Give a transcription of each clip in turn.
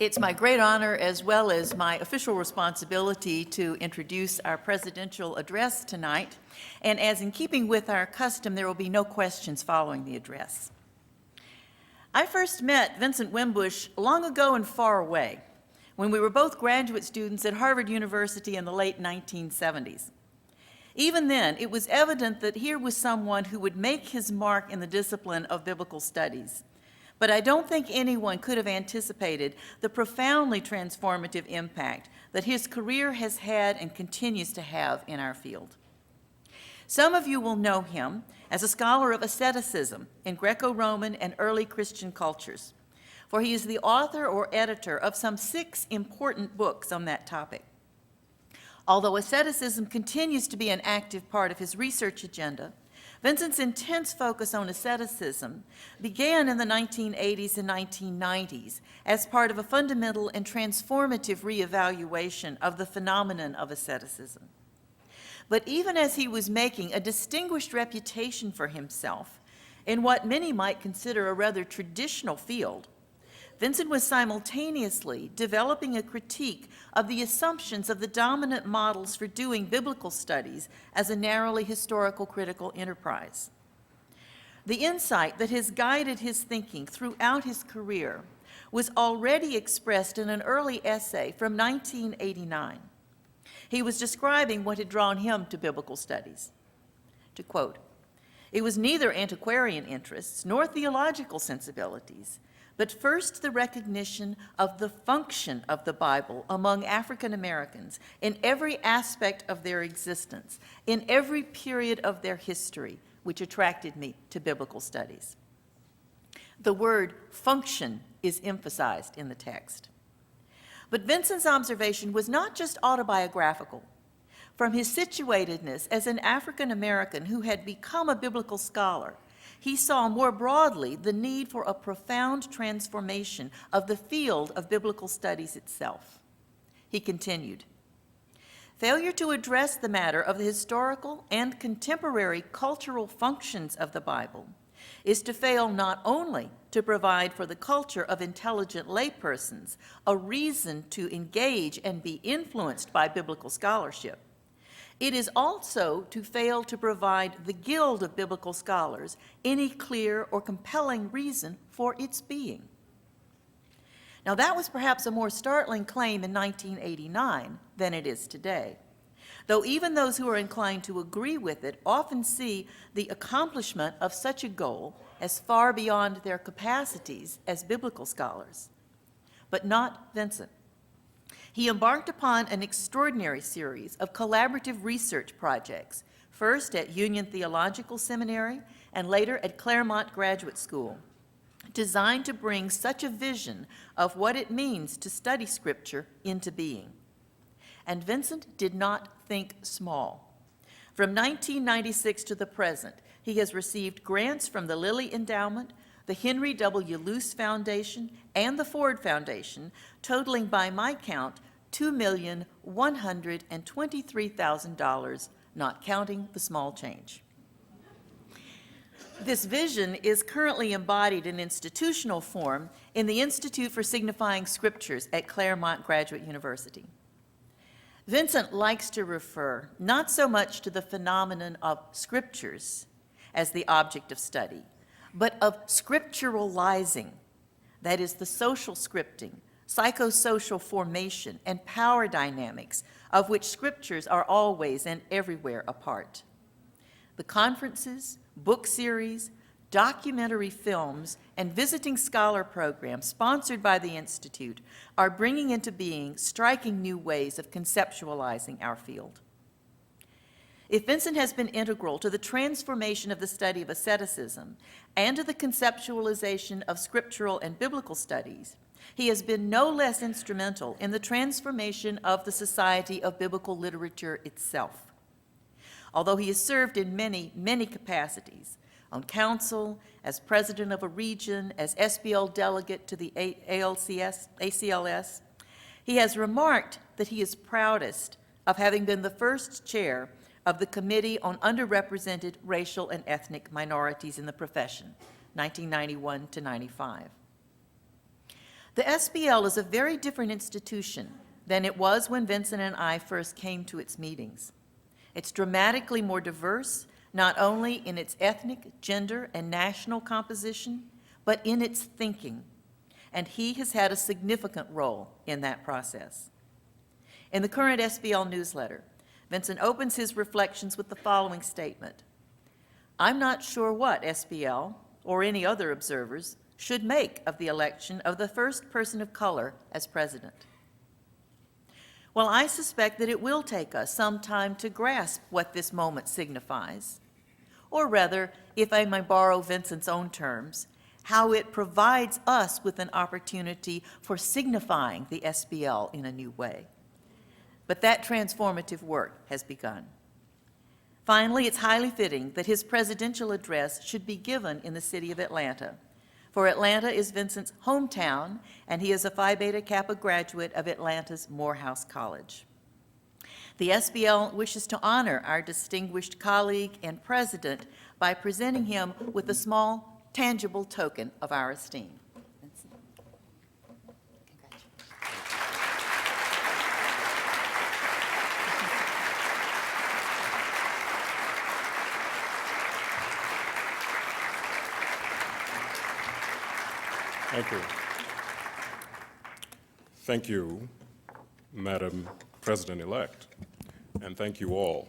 It's my great honor, as well as my official responsibility, to introduce our presidential address tonight. And as in keeping with our custom, there will be no questions following the address. I first met Vincent Wimbush long ago and far away, when we were both graduate students at Harvard University in the late 1970s. Even then, it was evident that here was someone who would make his mark in the discipline of biblical studies. But I don't think anyone could have anticipated the profoundly transformative impact that his career has had and continues to have in our field. Some of you will know him as a scholar of asceticism in Greco-Roman and early Christian cultures, for he is the author or editor of some 6 important books on that topic. Although asceticism continues to be an active part of his research agenda, Vincent's intense focus on asceticism began in the 1980s and 1990s as part of a fundamental and transformative reevaluation of the phenomenon of asceticism. But even as he was making a distinguished reputation for himself in what many might consider a rather traditional field, Vincent was simultaneously developing a critique of the assumptions of the dominant models for doing biblical studies as a narrowly historical critical enterprise. The insight that has guided his thinking throughout his career was already expressed in an early essay from 1989. He was describing what had drawn him to biblical studies. To quote, "It was neither antiquarian interests nor theological sensibilities, but first the recognition of the function of the Bible among African Americans in every aspect of their existence, in every period of their history, which attracted me to biblical studies." The word function is emphasized in the text. But Vincent's observation was not just autobiographical. From his situatedness as an African American who had become a biblical scholar, he saw more broadly the need for a profound transformation of the field of biblical studies itself. He continued, "Failure to address the matter of the historical and contemporary cultural functions of the Bible is to fail not only to provide for the culture of intelligent laypersons a reason to engage and be influenced by biblical scholarship, it is also to fail to provide the guild of biblical scholars any clear or compelling reason for its being." Now, that was perhaps a more startling claim in 1989 than it is today, though even those who are inclined to agree with it often see the accomplishment of such a goal as far beyond their capacities as biblical scholars. But not Vincent. He embarked upon an extraordinary series of collaborative research projects, first at Union Theological Seminary and later at Claremont Graduate School, designed to bring such a vision of what it means to study Scripture into being. And Vincent did not think small. From 1996 to the present, he has received grants from the Lilly Endowment, the Henry W. Luce Foundation, and the Ford Foundation, totaling by my count $2,123,000, not counting the small change. This vision is currently embodied in institutional form in the Institute for Signifying Scriptures at Claremont Graduate University. Vincent likes to refer not so much to the phenomenon of scriptures as the object of study, but of scripturalizing, that is, the social scripting, psychosocial formation, and power dynamics of which scriptures are always and everywhere a part. The conferences, book series, documentary films, and visiting scholar programs sponsored by the Institute are bringing into being striking new ways of conceptualizing our field. If Vincent has been integral to the transformation of the study of asceticism and to the conceptualization of scriptural and biblical studies, he has been no less instrumental in the transformation of the Society of Biblical Literature itself. Although he has served in many, many capacities, on council, as president of a region, as SBL delegate to the ACLS, he has remarked that he is proudest of having been the first chair of the Committee on Underrepresented Racial and Ethnic Minorities in the Profession, 1991 to 95. The SBL is a very different institution than it was when Vincent and I first came to its meetings. It's dramatically more diverse, not only in its ethnic, gender, and national composition, but in its thinking, and he has had a significant role in that process. In the current SBL newsletter, Vincent opens his reflections with the following statement: "I'm not sure what SBL, or any other observers, should make of the election of the first person of color as president. Well, I suspect that it will take us some time to grasp what this moment signifies, or rather, if I may borrow Vincent's own terms, how it provides us with an opportunity for signifying the SBL in a new way. But that transformative work has begun. Finally, it's highly fitting that his presidential address should be given in the city of Atlanta, for Atlanta is Vincent's hometown, and he is a Phi Beta Kappa graduate of Atlanta's Morehouse College. The SBL wishes to honor our distinguished colleague and president by presenting him with a small, tangible token of our esteem." Vincent. Thank you. Thank you, Madam President-elect, and thank you all.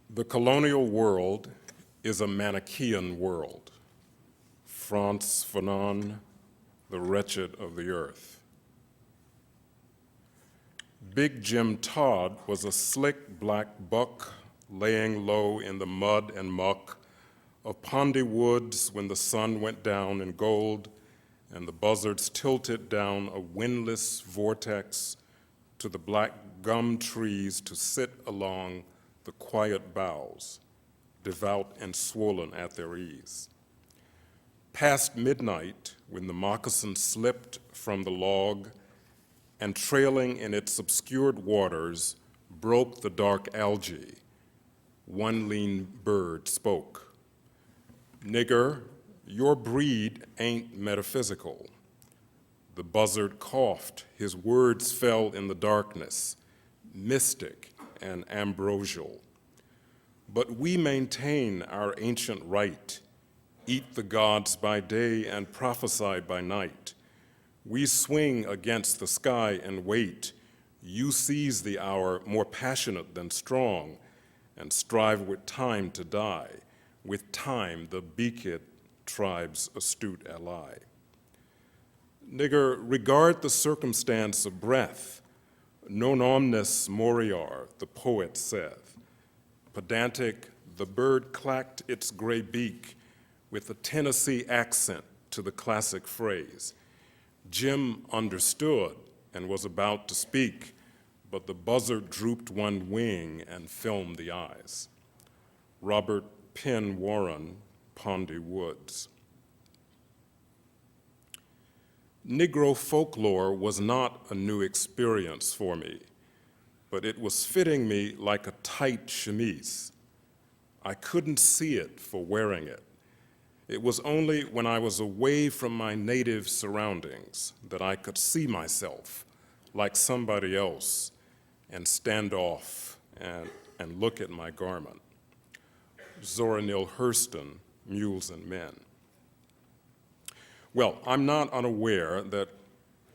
The colonial world is a Manichaean world. Frantz Fanon, the wretched of the earth. Big Jim Todd was a slick black buck laying low in the mud and muck of Pondy Woods when the sun went down in gold and the buzzards tilted down a windless vortex to the black gum trees to sit along the quiet boughs, devout and swollen at their ease. Past midnight, when the moccasin slipped from the log and trailing in its obscured waters broke the dark algae, one lean bird spoke. "Nigger, your breed ain't metaphysical." The buzzard coughed, his words fell in the darkness, mystic and ambrosial. "But we maintain our ancient right, eat the gods by day and prophesy by night. We swing against the sky and wait. You seize the hour more passionate than strong, and strive with time to die, with time the Beaked tribe's astute ally. Nigger, regard the circumstance of breath. Non omnis moriar, the poet saith. Pedantic, the bird clacked its gray beak with a Tennessee accent to the classic phrase. Jim understood and was about to speak, but the buzzard drooped one wing and filmed the eyes. Robert Penn Warren, Pondy Woods. Negro folklore was not a new experience for me, but it was fitting me like a tight chemise. I couldn't see it for wearing it. It was only when I was away from my native surroundings that I could see myself like somebody else and stand off and look at my garment. Zora Neale Hurston, Mules and Men. Well, I'm not unaware that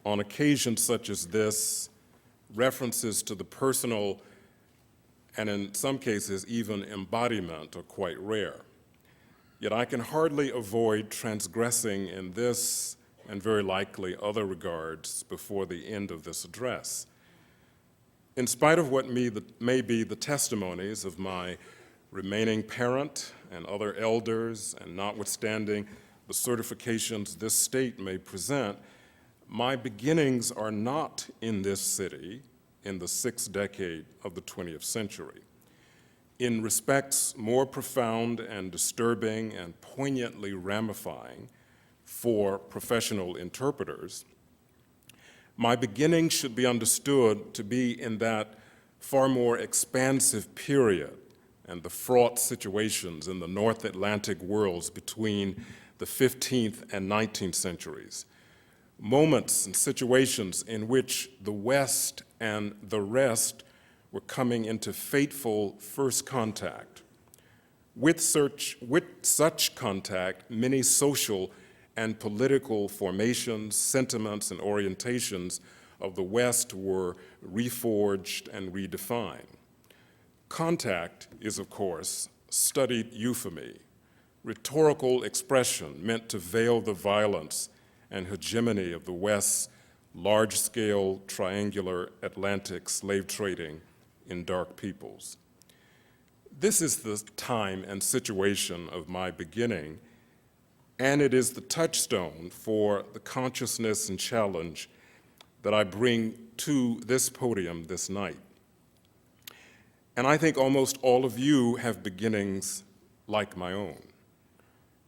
on occasions such as this, references to the personal and in some cases even embodiment are quite rare. Yet I can hardly avoid transgressing in this and very likely other regards before the end of this address. In spite of what may be the testimonies of my remaining parent and other elders, and notwithstanding the certifications this state may present, my beginnings are not in this city in the 6th decade of the 20th century. In respects more profound and disturbing and poignantly ramifying for professional interpreters, my beginnings should be understood to be in that far more expansive period and the fraught situations in the North Atlantic worlds between the 15th and 19th centuries. Moments and situations in which the West and the rest were coming into fateful first contact. With such contact, many social and political formations, sentiments, and orientations of the West were reforged and redefined. Contact is, of course, studied euphemy, rhetorical expression meant to veil the violence and hegemony of the West's large-scale triangular Atlantic slave trading in dark peoples. This is the time and situation of my beginning, and it is the touchstone for the consciousness and challenge that I bring to this podium this night. And I think almost all of you have beginnings like my own.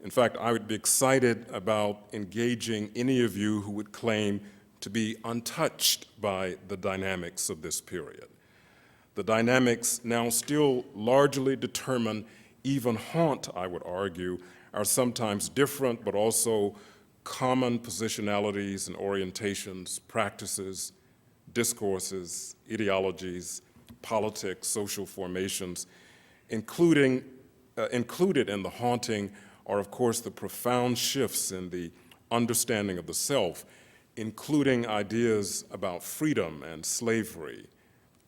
In fact, I would be excited about engaging any of you who would claim to be untouched by the dynamics of this period. The dynamics now still largely determine, even haunt, I would argue, are sometimes different but also common positionalities and orientations, practices, discourses, ideologies, politics, social formations, included in the haunting are, of course, the profound shifts in the understanding of the self, including ideas about freedom and slavery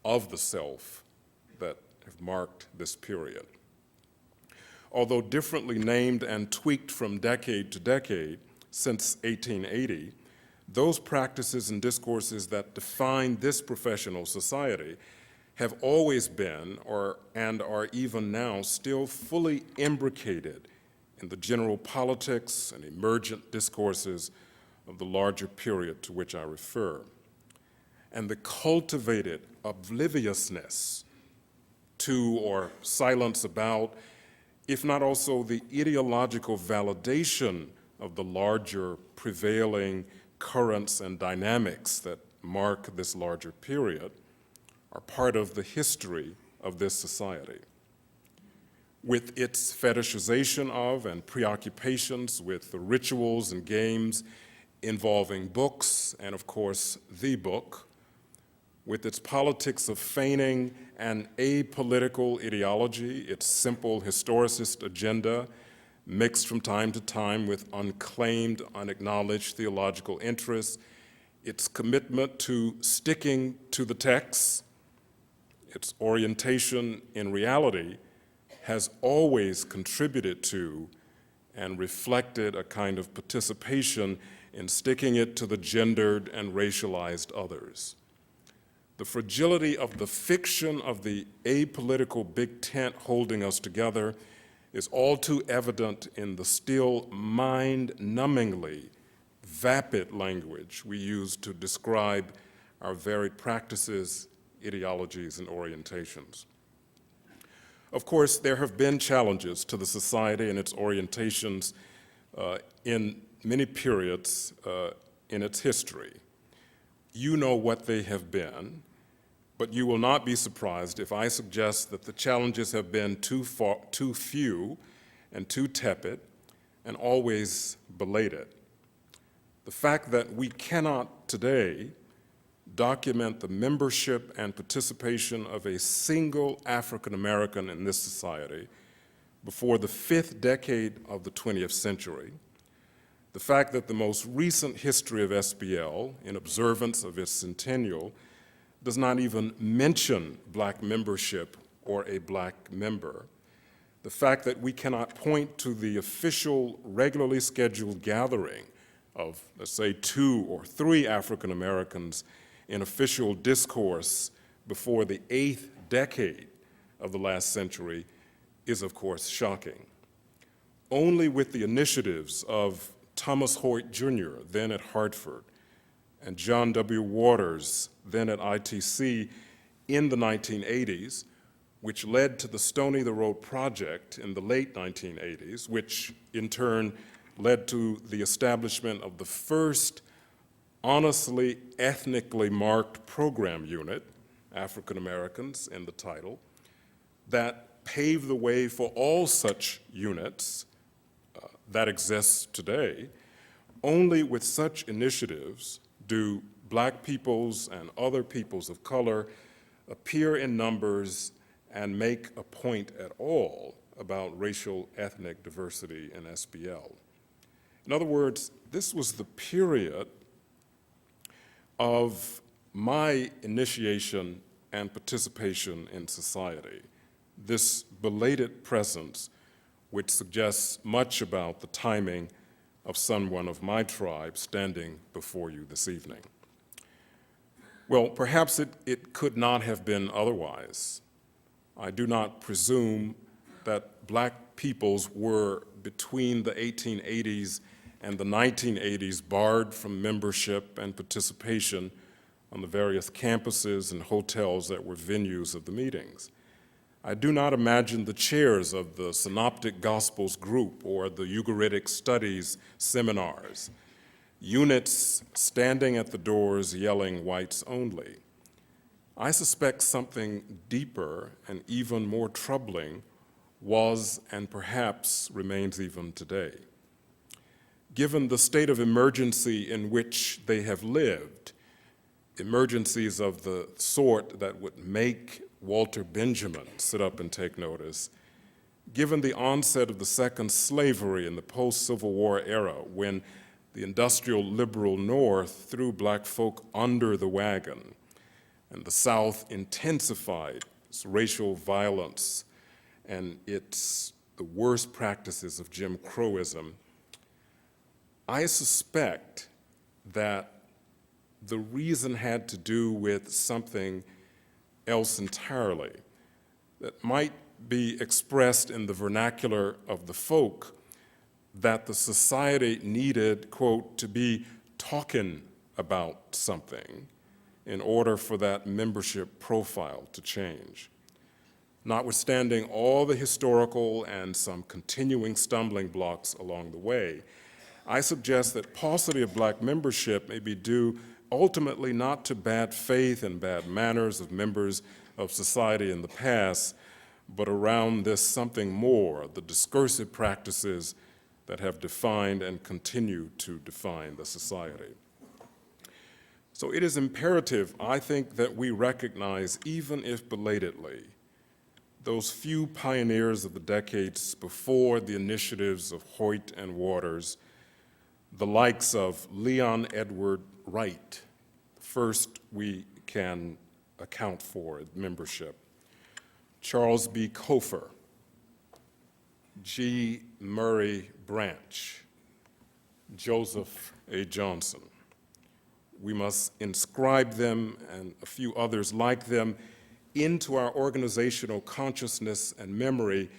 of the self that have marked this period. Although differently named and tweaked from decade to decade since 1880, those practices and discourses that define this professional society have always been, and are even now, still fully imbricated in the general politics and emergent discourses of the larger period to which I refer. And the cultivated obliviousness to or silence about, if not also the ideological validation of the larger prevailing currents and dynamics that mark this larger period, are part of the history of this society. With its fetishization of and preoccupations with the rituals and games involving books and, of course, the book, with its politics of feigning an apolitical ideology, its simple historicist agenda, mixed from time to time with unclaimed, unacknowledged theological interests, its commitment to sticking to the text, its orientation in reality has always contributed to and reflected a kind of participation in sticking it to the gendered and racialized others. The fragility of the fiction of the apolitical big tent holding us together is all too evident in the still mind-numbingly vapid language we use to describe our varied practices, ideologies, and orientations. Of course, there have been challenges to the society and its orientations in many periods in its history. You know what they have been, but you will not be surprised if I suggest that the challenges have been too few and too tepid and always belated. The fact that we cannot today document the membership and participation of a single African American in this society before the 5th decade of the 20th century, the fact that the most recent history of SBL, in observance of its centennial, does not even mention Black membership or a Black member, the fact that we cannot point to the official, regularly scheduled gathering of, let's say, 2 or 3 African Americans in official discourse before the 8th decade of the last century is, of course, shocking. Only with the initiatives of Thomas Hoyt Jr., then at Hartford, and John W. Waters, then at ITC, in the 1980s, which led to the Stony the Road Project in the late 1980s, which in turn led to the establishment of the first honestly ethnically marked program unit, African Americans in the title, that paved the way for all such units that exist today. Only with such initiatives do Black peoples and other peoples of color appear in numbers and make a point at all about racial ethnic diversity in SBL. In other words, this was the period of my initiation and participation in society, this belated presence which suggests much about the timing of someone of my tribe standing before you this evening. Well, perhaps it could not have been otherwise. I do not presume that Black peoples were between the 1880s and the 1980s barred from membership and participation on the various campuses and hotels that were venues of the meetings. I do not imagine the chairs of the Synoptic Gospels group or the Ugaritic Studies seminars, units standing at the doors yelling whites only. I suspect something deeper and even more troubling was and perhaps remains even today. Given the state of emergency in which they have lived, emergencies of the sort that would make Walter Benjamin sit up and take notice, given the onset of the second slavery in the post-Civil War era, when the industrial liberal North threw Black folk under the wagon, and the South intensified its racial violence and the worst practices of Jim Crowism, I suspect that the reason had to do with something else entirely that might be expressed in the vernacular of the folk, that the society needed, quote, to be talking about something in order for that membership profile to change. Notwithstanding all the historical and some continuing stumbling blocks along the way, I suggest that paucity of Black membership may be due ultimately not to bad faith and bad manners of members of society in the past, but around this something more, the discursive practices that have defined and continue to define the society. So it is imperative, I think, that we recognize, even if belatedly, those few pioneers of the decades before the initiatives of Hoyt and Waters, the likes of Leon Edward Wright, first we can account for membership, Charles B. Cofer, G. Murray Branch, Joseph A. Johnson. We must inscribe them and a few others like them into our organizational consciousness and memory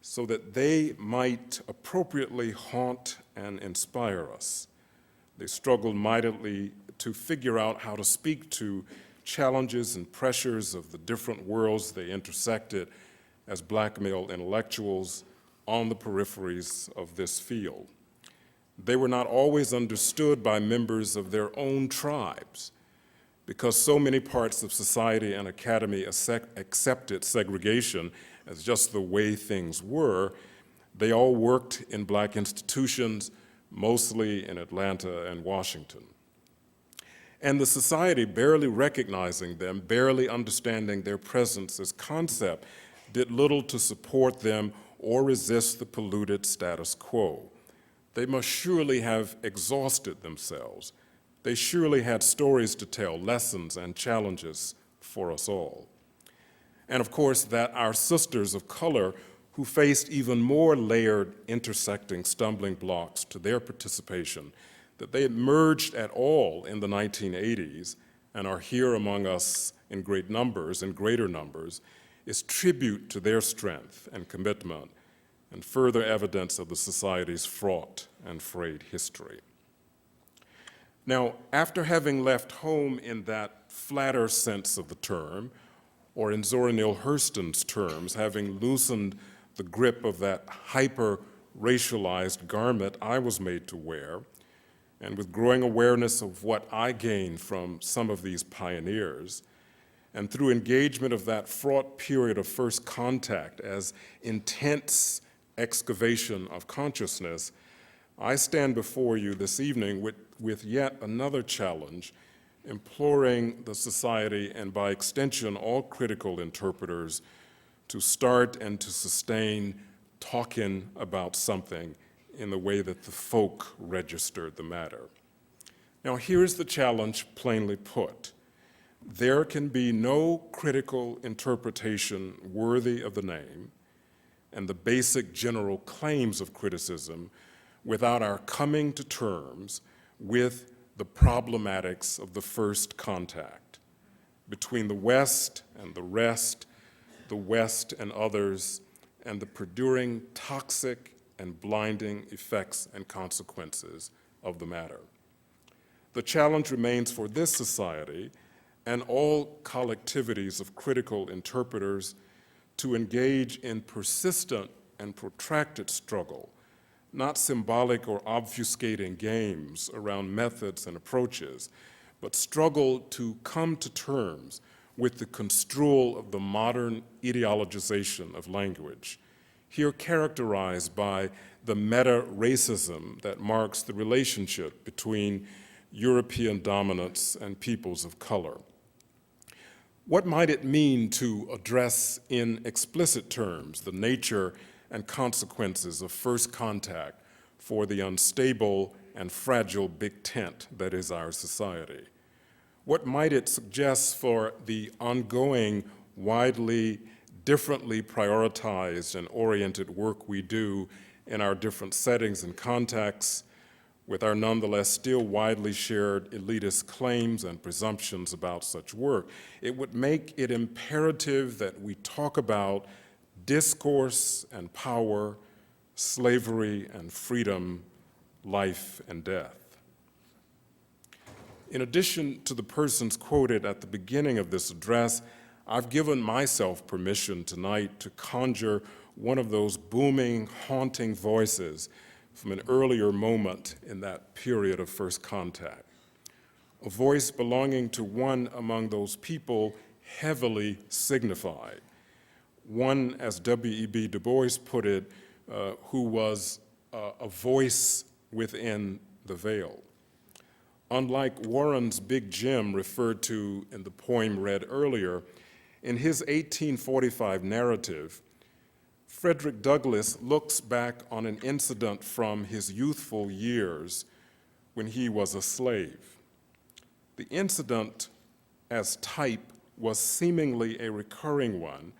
so that they might appropriately haunt and inspire us. They struggled mightily to figure out how to speak to challenges and pressures of the different worlds they intersected as Black male intellectuals on the peripheries of this field. They were not always understood by members of their own tribes because so many parts of society and academy accepted segregation as just the way things were. They all worked in Black institutions, mostly in Atlanta and Washington. And the society, barely recognizing them, barely understanding their presence as concept, did little to support them or resist the polluted status quo. They must surely have exhausted themselves. They surely had stories to tell, lessons and challenges for us all. And of course, that our sisters of color who faced even more layered, intersecting stumbling blocks to their participation, that they emerged at all in the 1980s and are here among us in great numbers, in greater numbers, is tribute to their strength and commitment and further evidence of the society's fraught and frayed history. Now, after having left home in that flatter sense of the term, or in Zora Neale Hurston's terms, having loosened the grip of that hyper-racialized garment I was made to wear, and with growing awareness of what I gained from some of these pioneers, and through engagement of that fraught period of first contact as intense excavation of consciousness, I stand before you this evening with yet another challenge, imploring the society and by extension all critical interpreters to start and to sustain talking about something in the way that the folk registered the matter. Now here's the challenge plainly put. There can be no critical interpretation worthy of the name and the basic general claims of criticism without our coming to terms with the problematics of the first contact between the West and the rest, the West and others, and the perduring toxic and blinding effects and consequences of the matter. The challenge remains for this society and all collectivities of critical interpreters to engage in persistent and protracted struggle, not symbolic or obfuscating games around methods and approaches, but struggle to come to terms with the construal of the modern ideologization of language, here characterized by the meta-racism that marks the relationship between European dominance and peoples of color. What might it mean to address in explicit terms the nature and consequences of first contact for the unstable and fragile big tent that is our society? What might it suggest for the ongoing, widely, differently prioritized and oriented work we do in our different settings and contexts, with our nonetheless still widely shared elitist claims and presumptions about such work? It would make it imperative that we talk about discourse and power, slavery and freedom, life and death. In addition to the persons quoted at the beginning of this address, I've given myself permission tonight to conjure one of those booming, haunting voices from an earlier moment in that period of first contact, a voice belonging to one among those people heavily signified, one, as W.E.B. Du Bois put it, who was a voice within the veil. Unlike Warren's Big Jim referred to in the poem read earlier, in his 1845 narrative, Frederick Douglass looks back on an incident from his youthful years when he was a slave. The incident, as type, was seemingly a recurring one,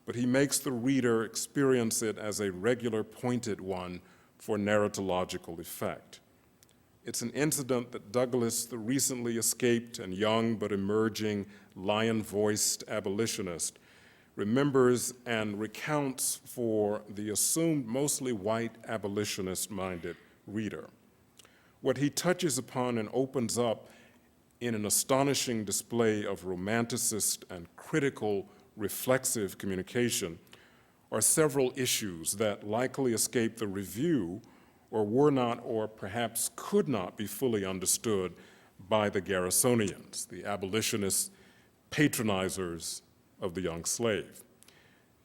but he makes the reader experience it as a regular pointed one for narratological effect. It's an incident that Douglass, the recently escaped and young but emerging lion-voiced abolitionist, remembers and recounts for the assumed mostly white abolitionist-minded reader. What he touches upon and opens up in an astonishing display of romanticist and critical reflexive communication are several issues that likely escape the review or were not or perhaps could not be fully understood by the Garrisonians, the abolitionists, patronizers of the young slave.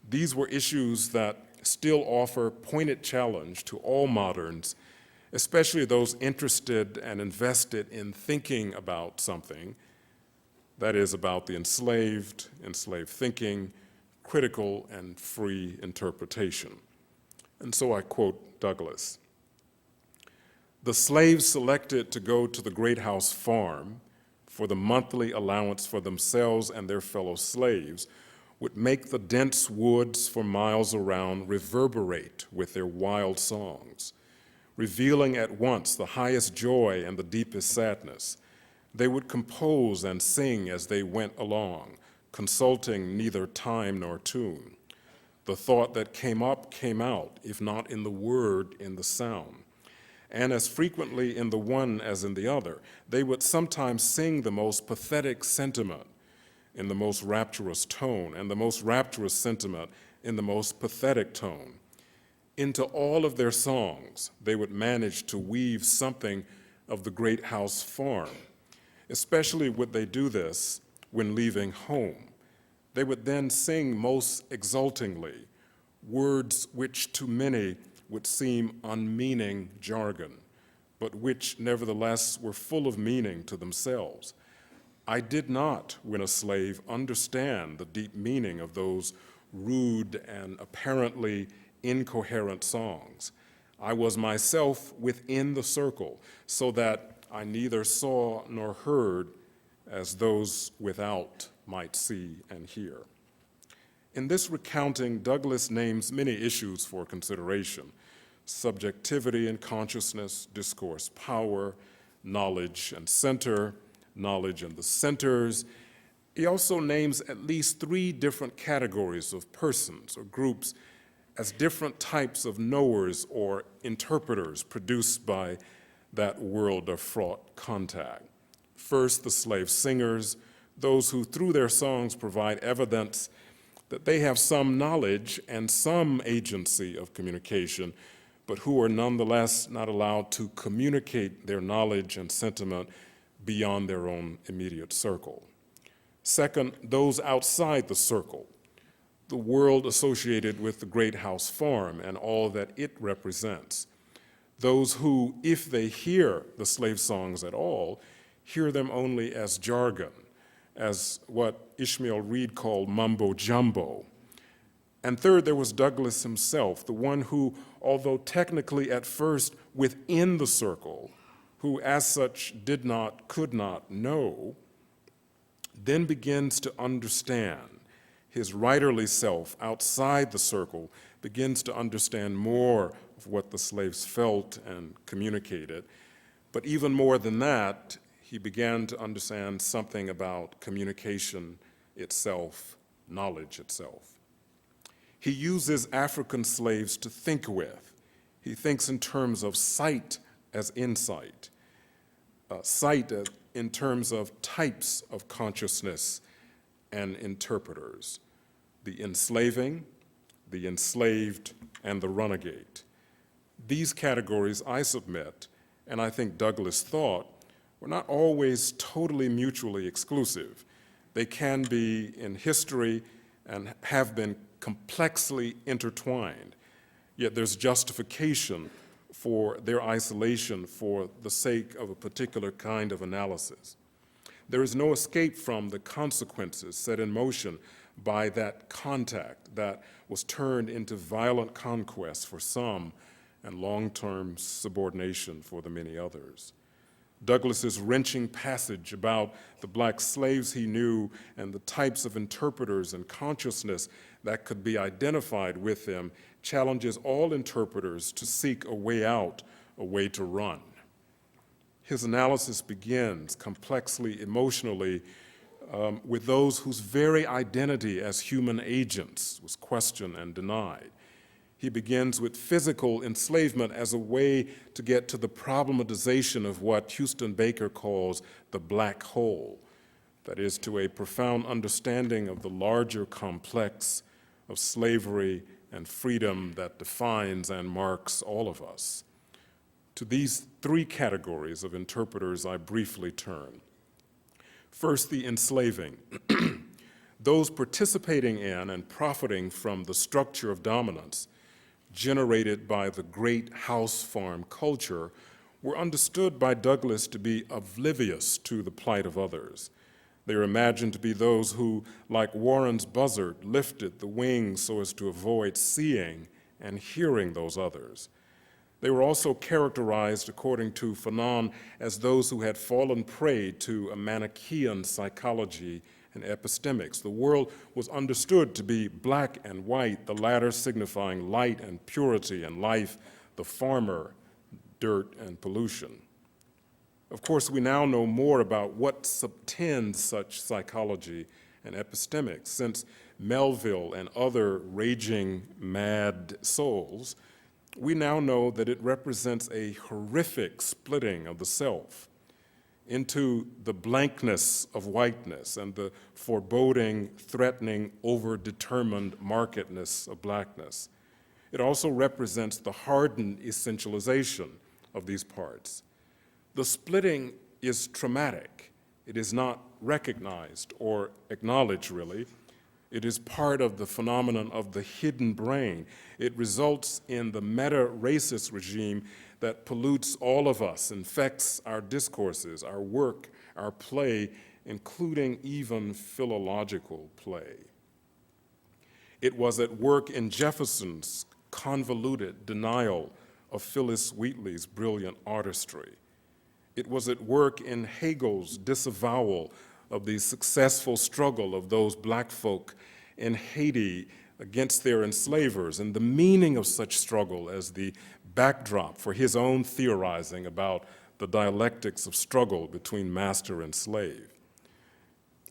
These were issues that still offer pointed challenge to all moderns, especially those interested and invested in thinking about something, that is, about the enslaved, enslaved thinking, critical and free interpretation. And so I quote Douglass. "The slaves selected to go to the Great House Farm for the monthly allowance for themselves and their fellow slaves would make the dense woods for miles around reverberate with their wild songs, revealing at once the highest joy and the deepest sadness. They would compose and sing as they went along, consulting neither time nor tune. The thought that came up came out, if not in the word, in the sound. And as frequently in the one as in the other, they would sometimes sing the most pathetic sentiment in the most rapturous tone, and the most rapturous sentiment in the most pathetic tone. Into all of their songs, they would manage to weave something of the Great House Farm. Especially would they do this when leaving home. They would then sing most exultingly words which to many would seem unmeaning jargon, but which nevertheless were full of meaning to themselves. I did not, when a slave, understand the deep meaning of those rude and apparently incoherent songs. I was myself within the circle, so that I neither saw nor heard as those without might see and hear. In this recounting, Douglass names many issues for consideration: subjectivity and consciousness, discourse power, knowledge and center, knowledge and the centers. He also names at least 3 different categories of persons or groups as different types of knowers or interpreters produced by that world of fraught contact. First, the slave singers, those who through their songs provide evidence that they have some knowledge and some agency of communication, but who are nonetheless not allowed to communicate their knowledge and sentiment beyond their own immediate circle. Second, those outside the circle, the world associated with the great house farm and all that it represents. Those who, if they hear the slave songs at all, hear them only as jargon, as what Ishmael Reed called mumbo jumbo. And third, there was Douglass himself, the one who, although technically at first within the circle, who as such did not, could not know, then begins to understand. His writerly self outside the circle begins to understand more of what the slaves felt and communicated. But even more than that, he began to understand something about communication itself, knowledge itself. He uses African slaves to think with. He thinks in terms of sight as insight, sight in terms of types of consciousness and interpreters: the enslaving, the enslaved, and the runagate. These categories, I submit, and I think Douglass thought, were not always totally mutually exclusive. They can be in history and have been complexly intertwined, yet there's justification for their isolation for the sake of a particular kind of analysis. There is no escape from the consequences set in motion by that contact that was turned into violent conquest for some and long-term subordination for the many others. Douglass's wrenching passage about the black slaves he knew and the types of interpreters and consciousness that could be identified with them challenges all interpreters to seek a way out, a way to run. His analysis begins complexly, emotionally, with those whose very identity as human agents was questioned and denied. He begins with physical enslavement as a way to get to the problematization of what Houston Baker calls the black hole, that is, to a profound understanding of the larger complex of slavery and freedom that defines and marks all of us. To these 3 categories of interpreters I briefly turn. First, the enslaving. Those participating in and profiting from the structure of dominance generated by the great house farm culture were understood by Douglass to be oblivious to the plight of others. They were imagined to be those who, like Warren's buzzard, lifted the wings so as to avoid seeing and hearing those others. They were also characterized, according to Fanon, as those who had fallen prey to a Manichaean psychology and epistemics. The world was understood to be black and white, the latter signifying light and purity and life, the former dirt and pollution. Of course, we now know more about what subtends such psychology and epistemics, since Melville and other raging mad souls, we now know that it represents a horrific splitting of the self into the blankness of whiteness and the foreboding, threatening, overdetermined markedness of blackness. It also represents the hardened essentialization of these parts. The splitting is traumatic. It is not recognized or acknowledged, really. It is part of the phenomenon of the hidden brain. It results in the meta-racist regime that pollutes all of us, infects our discourses, our work, our play, including even philological play. It was at work in Jefferson's convoluted denial of Phyllis Wheatley's brilliant artistry. It was at work in Hegel's disavowal of the successful struggle of those black folk in Haiti against their enslavers, and the meaning of such struggle as the backdrop for his own theorizing about the dialectics of struggle between master and slave.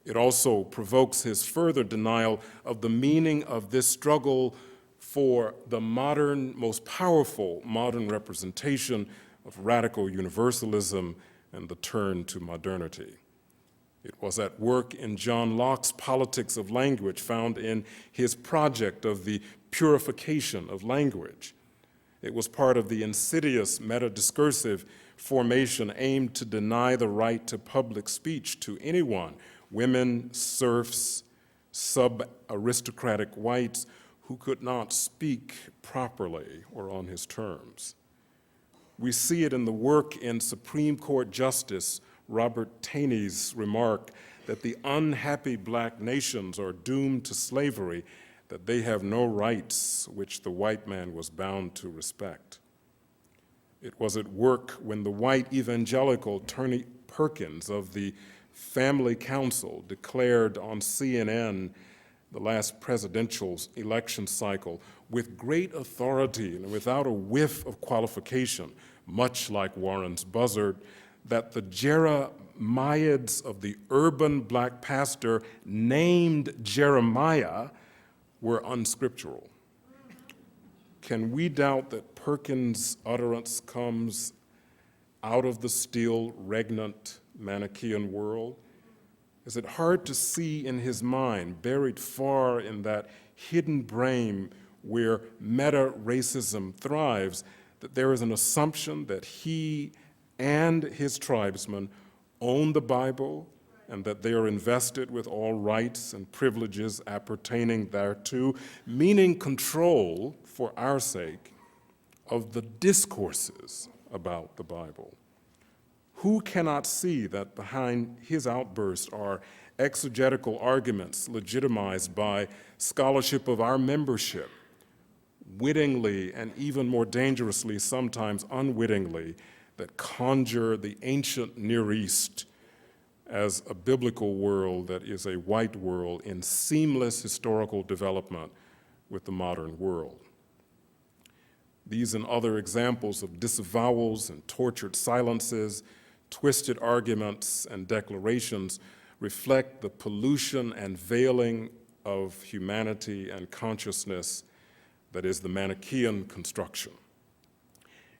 It also provokes his further denial of the meaning of this struggle for the modern, most powerful modern representation of radical universalism and the turn to modernity. It was at work in John Locke's politics of language, found in his project of the purification of language. It was part of the insidious meta-discursive formation aimed to deny the right to public speech to anyone, women, serfs, sub-aristocratic whites, who could not speak properly or on his terms. We see it in the work in Supreme Court Justice Robert Taney's remark that the unhappy black nations are doomed to slavery, that they have no rights which the white man was bound to respect. It was at work when the white evangelical Tony Perkins of the Family Council declared on CNN the last presidential election cycle with great authority and without a whiff of qualification, much like Warren's buzzard, that the Jeremiads of the urban black pastor named Jeremiah were unscriptural. Can we doubt that Perkins' utterance comes out of the still regnant Manichaean world? Is it hard to see in his mind, buried far in that hidden brain where meta-racism thrives, that there is an assumption that he and his tribesmen own the Bible and that they are invested with all rights and privileges appertaining thereto, meaning control, for our sake, of the discourses about the Bible? Who cannot see that behind his outbursts are exegetical arguments legitimized by scholarship of our membership, wittingly and even more dangerously, sometimes unwittingly, that conjure the ancient Near East as a biblical world that is a white world in seamless historical development with the modern world? These and other examples of disavowals and tortured silences, twisted arguments and declarations reflect the pollution and veiling of humanity and consciousness that is the Manichaean construction.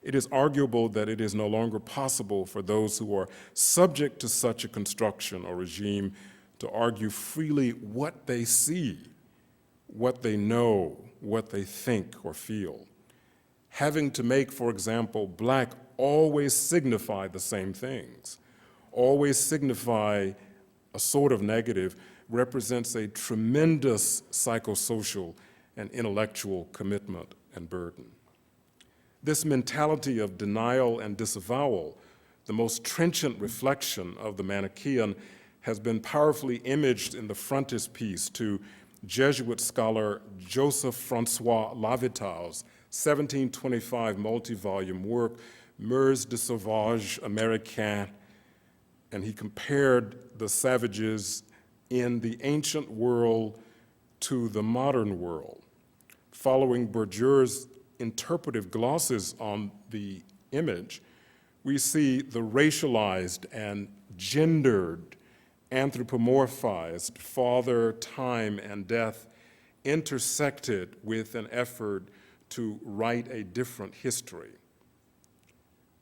It is arguable that it is no longer possible for those who are subject to such a construction or regime to argue freely what they see, what they know, what they think or feel. Having to make, for example, black always signify the same things, always signify a sort of negative, represents a tremendous psychosocial and intellectual commitment and burden. This mentality of denial and disavowal, the most trenchant reflection of the Manichaean, has been powerfully imaged in the frontispiece to Jesuit scholar Joseph Francois Lavital's 1725 multi-volume work, Mœurs de Sauvage Américains, and he compared the savages in the ancient world to the modern world. Following Bourdieu's interpretive glosses on the image, we see the racialized and gendered, anthropomorphized father, time, and death intersected with an effort to write a different history.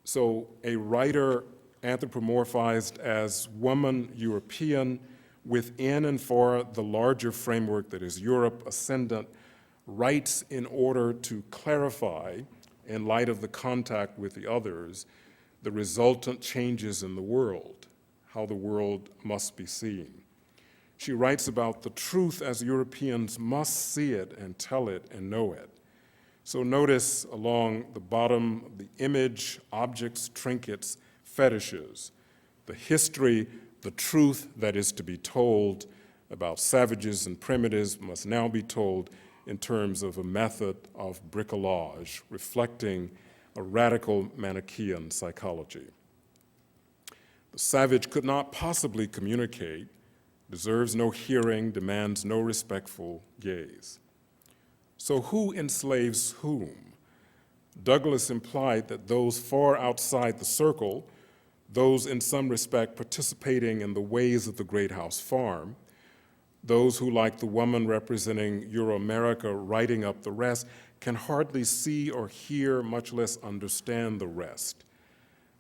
So a writer anthropomorphized as woman European within and for the larger framework that is Europe ascendant writes in order to clarify, in light of the contact with the others, the resultant changes in the world, how the world must be seen. She writes about the truth as Europeans must see it and tell it and know it. So notice along the bottom the image, objects, trinkets, fetishes, the history, the truth that is to be told about savages and primitives must now be told in terms of a method of bricolage, reflecting a radical Manichaean psychology. The savage could not possibly communicate, deserves no hearing, demands no respectful gaze. So who enslaves whom? Douglas implied that those far outside the circle, those in some respect participating in the ways of the Great House Farm, those who, like the woman representing Euro-America writing up the rest, can hardly see or hear, much less understand the rest.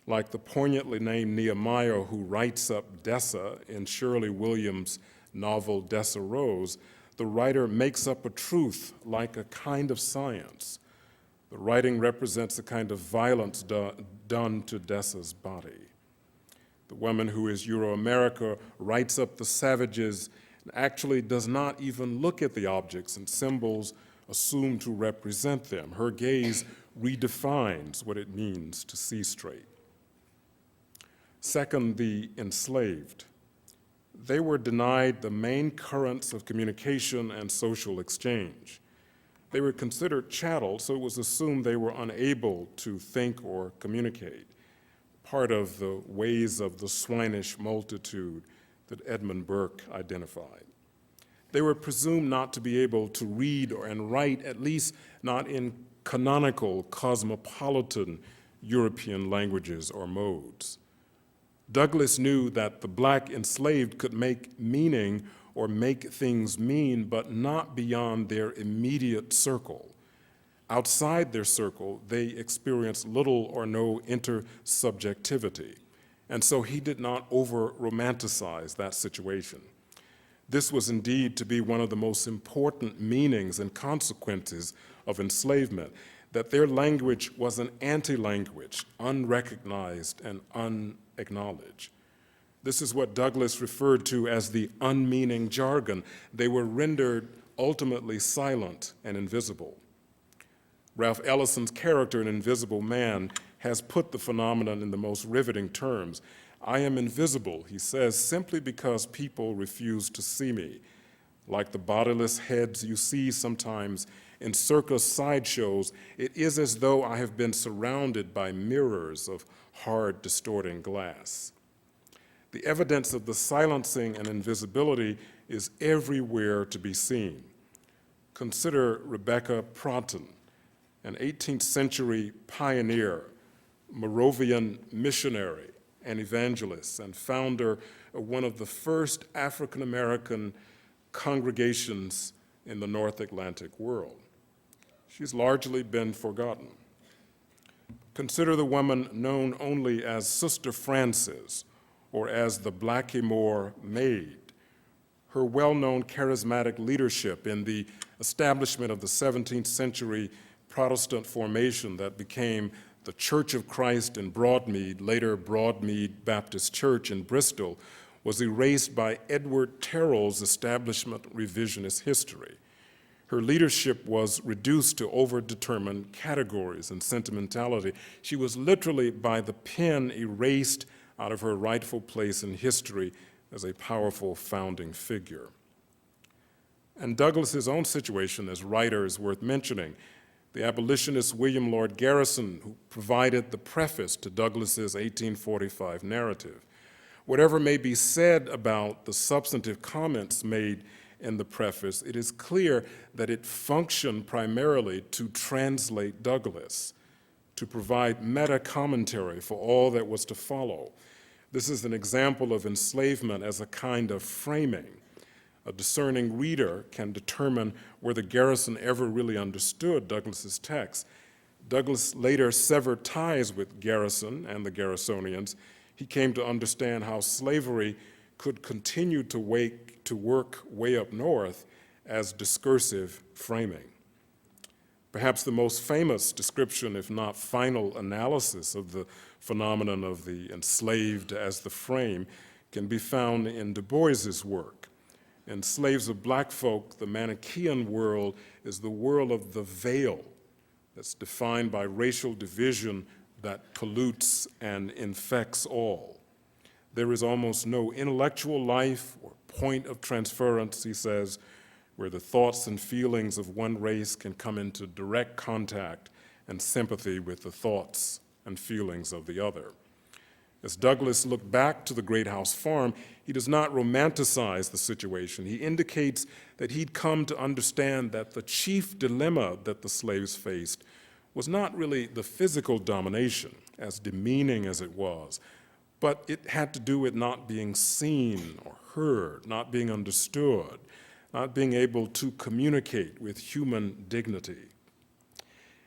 Like the poignantly named Nehemiah who writes up Dessa in Shirley Williams' novel Dessa Rose, the writer makes up a truth like a kind of science. The writing represents a kind of violence done to Dessa's body. The woman who is Euro-America writes up the savages and actually does not even look at the objects and symbols assumed to represent them. Her gaze redefines what it means to see straight. Second, the enslaved. They were denied the main currents of communication and social exchange. They were considered chattel, so it was assumed they were unable to think or communicate, part of the ways of the swinish multitude that Edmund Burke identified. They were presumed not to be able to read and write, at least not in canonical, cosmopolitan European languages or modes. Douglas knew that the black enslaved could make meaning or make things mean, but not beyond their immediate circle. Outside their circle, they experienced little or no intersubjectivity, and so he did not over-romanticize that situation. This was indeed to be one of the most important meanings and consequences of enslavement, that their language was an anti-language, unrecognized and unacknowledged. This is what Douglas referred to as the unmeaning jargon. They were rendered ultimately silent and invisible. Ralph Ellison's character in Invisible Man has put the phenomenon in the most riveting terms. I am invisible, he says, simply because people refuse to see me. Like the bodiless heads you see sometimes in circus sideshows, it is as though I have been surrounded by mirrors of hard, distorting glass. The evidence of the silencing and invisibility is everywhere to be seen. Consider Rebecca Pronton, an 18th century pioneer, Moravian missionary and evangelist, and founder of one of the first African American congregations in the North Atlantic world. She's largely been forgotten. Consider the woman known only as Sister Frances or as the Blackamoor Maid. Her well-known charismatic leadership in the establishment of the 17th century Protestant formation that became the Church of Christ in Broadmead, later Broadmead Baptist Church in Bristol, was erased by Edward Terrell's establishment revisionist history. Her leadership was reduced to overdetermined categories and sentimentality. She was literally, by the pen, erased out of her rightful place in history as a powerful founding figure. And Douglas's own situation as writer is worth mentioning. The abolitionist William Lord Garrison, who provided the preface to Douglas's 1845 narrative. Whatever may be said about the substantive comments made in the preface, it is clear that it functioned primarily to translate Douglas, to provide meta-commentary for all that was to follow. This is an example of enslavement as a kind of framing. A discerning reader can determine whether Garrison ever really understood Douglas's text. Douglas later severed ties with Garrison and the Garrisonians. He came to understand how slavery could continue to work way up north as discursive framing. Perhaps the most famous description, if not final analysis of the phenomenon of the enslaved as the frame, can be found in Du Bois's work. In Slaves of Black Folk, the Manichaean world is the world of the veil that's defined by racial division that pollutes and infects all. There is almost no intellectual life or point of transference, he says, where the thoughts and feelings of one race can come into direct contact and sympathy with the thoughts and feelings of the other. As Douglass looked back to the Great House Farm, he does not romanticize the situation. He indicates that he'd come to understand that the chief dilemma that the slaves faced was not really the physical domination, as demeaning as it was, but it had to do with not being seen or heard, not being understood, not being able to communicate with human dignity.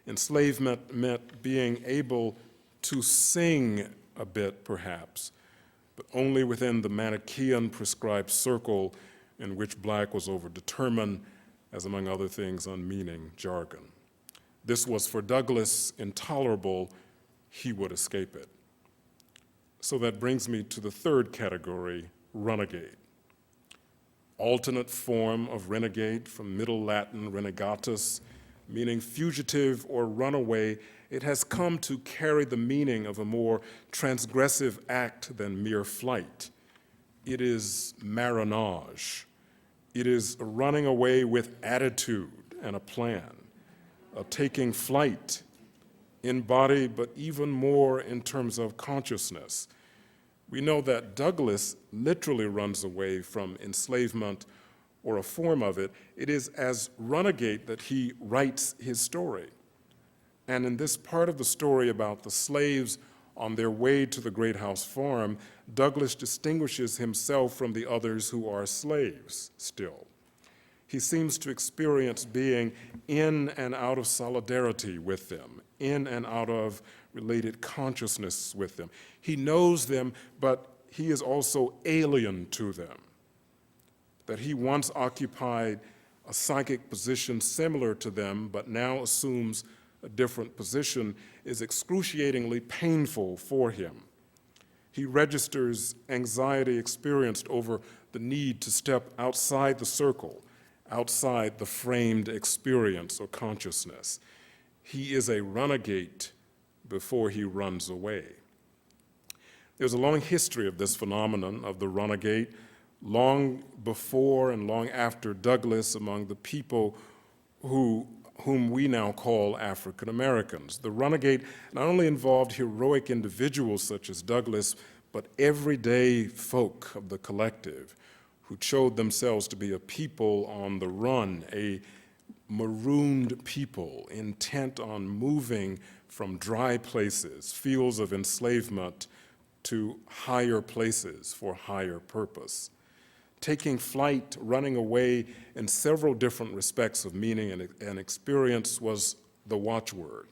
Enslavement meant being able to sing a bit, perhaps, but only within the Manichaean prescribed circle in which black was overdetermined as, among other things, unmeaning jargon. This was for Douglass intolerable. He would escape it. So that brings me to the third category, runagate. Alternate form of renegade from Middle Latin renegatus, meaning fugitive or runaway. It has come to carry the meaning of a more transgressive act than mere flight. It is marronage. It is a running away with attitude and a plan, a taking flight in body, but even more in terms of consciousness. We know that Douglass literally runs away from enslavement or a form of it. It is as runagate that he writes his story. And in this part of the story about the slaves on their way to the Great House Farm, Douglass distinguishes himself from the others who are slaves still. He seems to experience being in and out of solidarity with them, in and out of related consciousness with them. He knows them, but he is also alien to them. That he once occupied a psychic position similar to them, but now assumes a different position, is excruciatingly painful for him. He registers anxiety experienced over the need to step outside the circle, outside the framed experience or consciousness. He is a runagate before he runs away. There's a long history of this phenomenon of the runagate, long before and long after Douglass, among the people whom we now call African Americans. The runagate not only involved heroic individuals such as Douglass, but everyday folk of the collective who showed themselves to be a people on the run, a marooned people intent on moving from dry places, fields of enslavement, to higher places for higher purpose. Taking flight, running away in several different respects of meaning and experience was the watchword.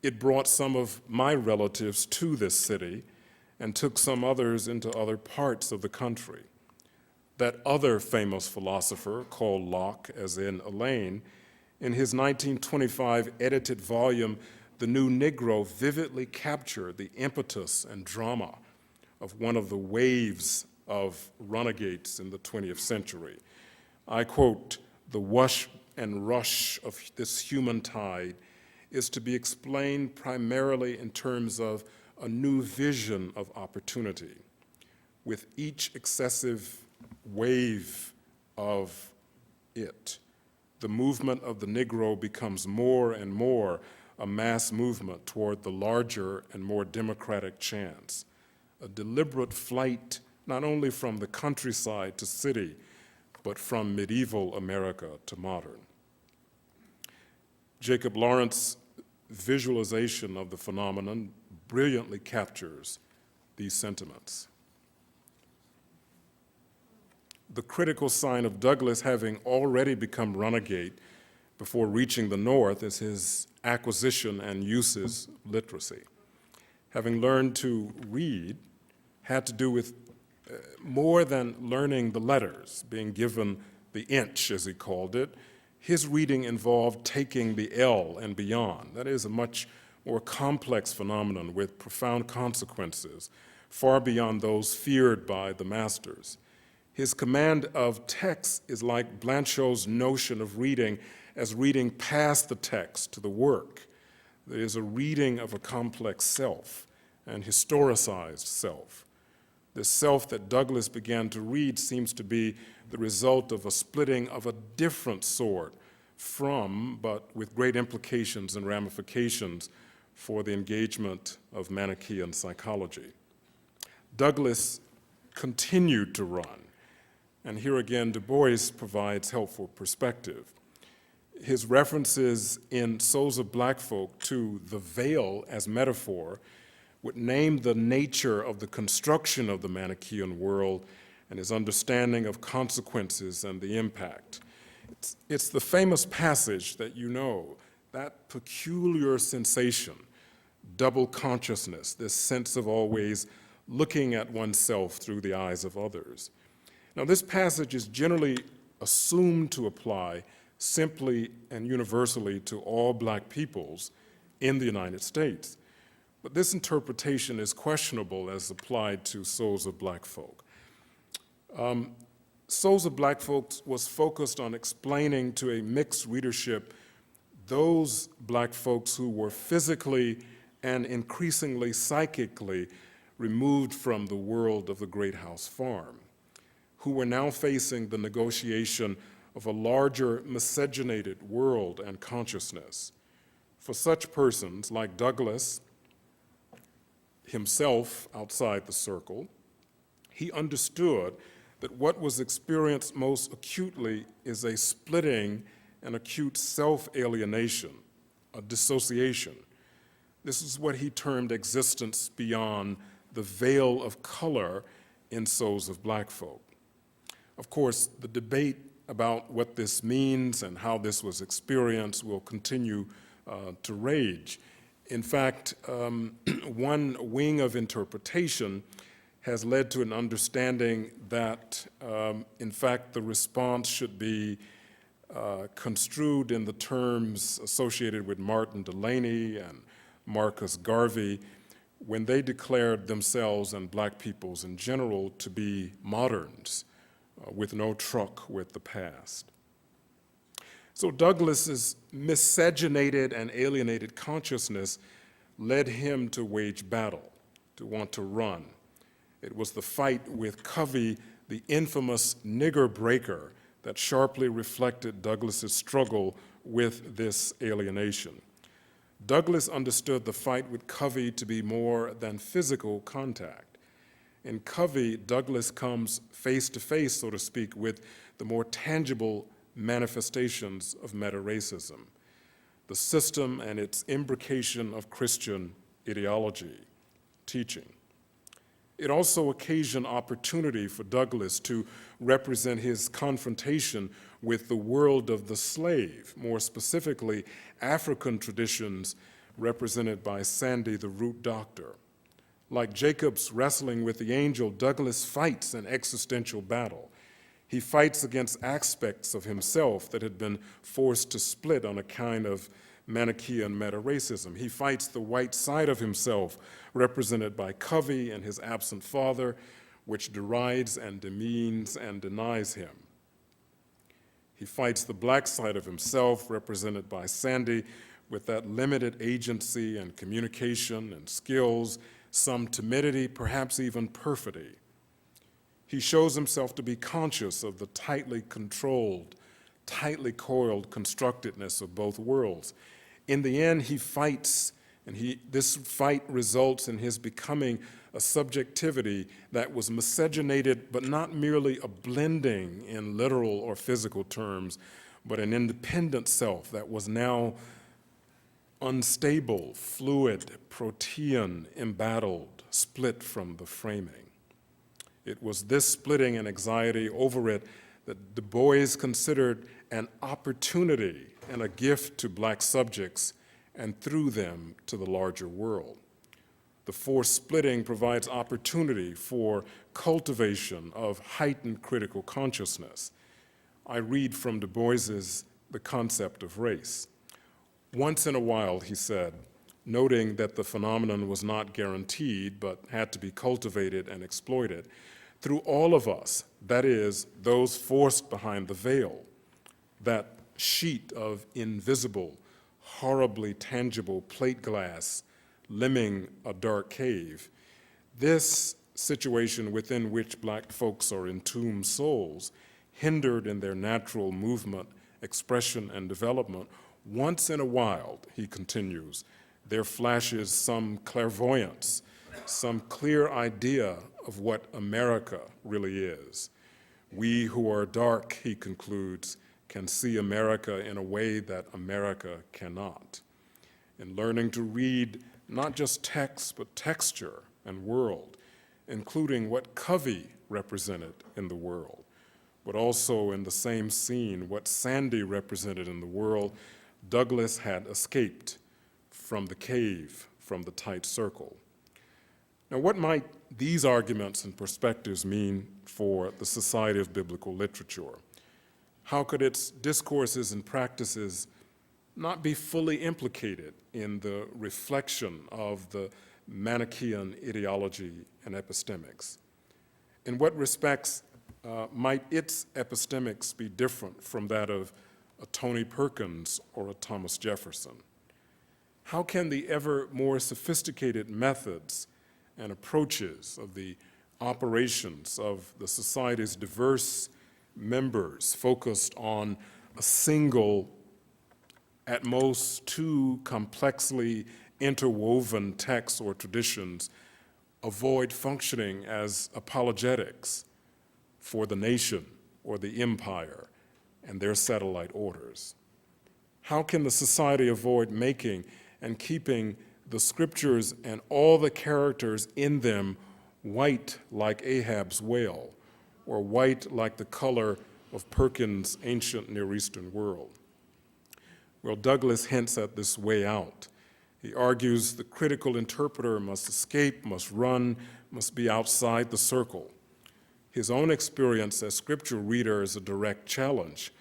It brought some of my relatives to this city and took some others into other parts of the country. That other famous philosopher, called Locke, as in Elaine, in his 1925 edited volume, The New Negro, vividly captured the impetus and drama of one of the waves of runagates in the 20th century. I quote, "The wash and rush of this human tide is to be explained primarily in terms of a new vision of opportunity. With each excessive wave of it, the movement of the Negro becomes more and more a mass movement toward the larger and more democratic chance, a deliberate flight not only from the countryside to city, but from medieval America to modern." Jacob Lawrence's visualization of the phenomenon brilliantly captures these sentiments. The critical sign of Douglass having already become runagate before reaching the North is his acquisition and uses literacy. Having learned to read had to do with more than learning the letters, being given the inch, as he called it. His reading involved taking the L and beyond. That is a much more complex phenomenon with profound consequences far beyond those feared by the masters. His command of text is like Blanchot's notion of reading as reading past the text to the work. There is a reading of a complex self, an historicized self. The self that Douglass began to read seems to be the result of a splitting of a different sort from, but with great implications and ramifications for the engagement of Manichaean psychology. Douglass continued to run, and here again Du Bois provides helpful perspective. His references in Souls of Black Folk to the veil as metaphor would name the nature of the construction of the Manichaean world and his understanding of consequences and the impact. It's the famous passage that you know, that peculiar sensation, double consciousness, this sense of always looking at oneself through the eyes of others. Now, this passage is generally assumed to apply simply and universally to all Black peoples in the United States. But this interpretation is questionable as applied to Souls of Black Folk. Souls of Black Folks was focused on explaining to a mixed readership those Black folks who were physically and increasingly psychically removed from the world of the Great House Farm, who were now facing the negotiation of a larger miscegenated world and consciousness. For such persons, like Douglass, himself outside the circle, he understood that what was experienced most acutely is a splitting and acute self-alienation, a dissociation. This is what he termed existence beyond the veil of color in Souls of Black Folk. Of course, the debate about what this means and how this was experienced will continue to rage. In fact, one wing of interpretation has led to an understanding that, in fact, the response should be construed in the terms associated with Martin Delany and Marcus Garvey when they declared themselves and Black peoples in general to be moderns with no truck with the past. So Douglass's miscegenated and alienated consciousness led him to wage battle, to want to run. It was the fight with Covey, the infamous nigger breaker, that sharply reflected Douglass's struggle with this alienation. Douglass understood the fight with Covey to be more than physical contact. In Covey, Douglass comes face to face, so to speak, with the more tangible manifestations of meta-racism, the system and its imbrication of Christian ideology, teaching. It also occasioned opportunity for Douglass to represent his confrontation with the world of the slave, more specifically African traditions represented by Sandy the Root Doctor. Like Jacob's wrestling with the angel, Douglass fights an existential battle. He fights against aspects of himself that had been forced to split on a kind of Manichaean meta-racism. He fights the white side of himself, represented by Covey and his absent father, which derides and demeans and denies him. He fights the black side of himself, represented by Sandy, with that limited agency and communication and skills, some timidity, perhaps even perfidy. He shows himself to be conscious of the tightly controlled, tightly coiled constructedness of both worlds. In the end, he fights, and this fight results in his becoming a subjectivity that was miscegenated, but not merely a blending in literal or physical terms, but an independent self that was now unstable, fluid, protean, embattled, split from the framing. It was this splitting and anxiety over it that Du Bois considered an opportunity and a gift to black subjects, and through them to the larger world. The forced splitting provides opportunity for cultivation of heightened critical consciousness. I read from Du Bois's The Concept of Race. Once in a while, he said, noting that the phenomenon was not guaranteed but had to be cultivated and exploited through all of us, that is, those forced behind the veil, that sheet of invisible, horribly tangible plate glass limbing a dark cave. This situation within which black folks are entombed souls, hindered in their natural movement, expression, and development, once in a while, he continues, there flashes some clairvoyance, some clear idea of what America really is. We who are dark, he concludes, can see America in a way that America cannot. In learning to read not just text, but texture and world, including what Covey represented in the world, but also in the same scene, what Sandy represented in the world, Douglass had escaped from the cave, from the tight circle. Now, what might these arguments and perspectives mean for the Society of Biblical Literature? How could its discourses and practices not be fully implicated in the reflection of the Manichaean ideology and epistemics? In what respects might its epistemics be different from that of a Tony Perkins or a Thomas Jefferson? How can the ever more sophisticated methods and approaches of the operations of the Society's diverse members focused on a single, at most two complexly interwoven texts or traditions avoid functioning as apologetics for the nation or the empire and their satellite orders? How can the Society avoid making and keeping the scriptures and all the characters in them white like Ahab's whale, or white like the color of Perkins' ancient Near Eastern world? Well, Douglass hints at this way out. He argues the critical interpreter must escape, must run, must be outside the circle. His own experience as scripture reader is a direct challenge.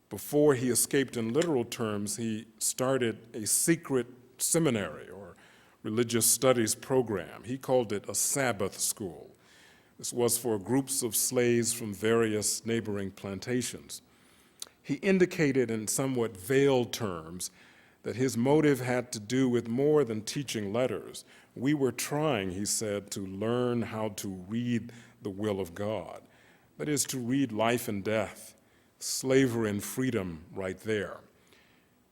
Before he escaped in literal terms, he started a secret seminary or religious studies program. He called it a Sabbath school. This was for groups of slaves from various neighboring plantations. He indicated in somewhat veiled terms that his motive had to do with more than teaching letters. We were trying, he said, to learn how to read the will of God. That is, to read life and death, slavery and freedom right there.